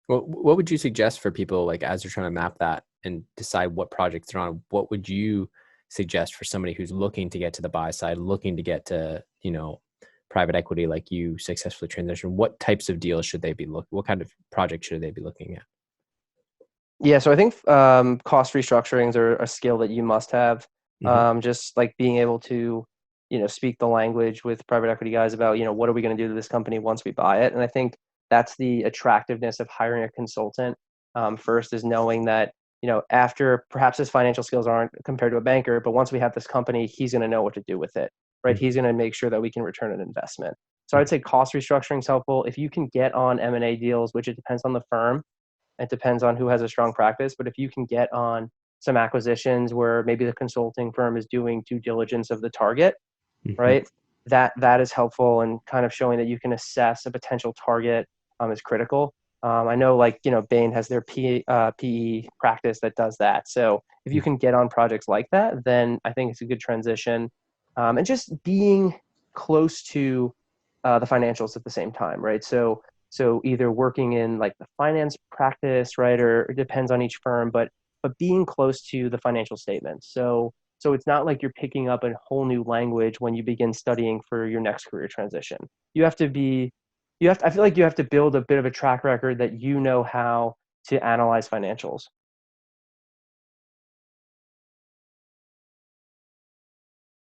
Well, what would you suggest for people like as they're trying to map that and decide what projects they're on? What would you suggest for somebody who's looking to get to the buy side, looking to get to, private equity like you successfully transition? What types of deals should they be looking? What kind of project should they be looking at? Yeah, so I think cost restructurings are a skill that you must have. Hmm. Just like being able to, speak the language with private equity guys about, what are we going to do to this company once we buy it? And I think that's the attractiveness of hiring a consultant. First is knowing that, after perhaps his financial skills aren't compared to a banker, but once we have this company, he's going to know what to do with it, right? He's going to make sure that we can return an investment. So I'd say cost restructuring is helpful. If you can get on M&A deals, which it depends on the firm, it depends on who has a strong practice, but if you can get on some acquisitions where maybe the consulting firm is doing due diligence of the target, Hmm. right? That is helpful, and kind of showing that you can assess a potential target is critical. I know, like, Bain has their PE practice that does that. So if you can get on projects like that, then I think it's a good transition. And just being close to the financials at the same time, right? So either working in like the finance practice, right, or it depends on each firm, but being close to the financial statements. So it's not like you're picking up a whole new language when you begin studying for your next career transition. You have to be, I feel like you have to build a bit of a track record that you know how to analyze financials,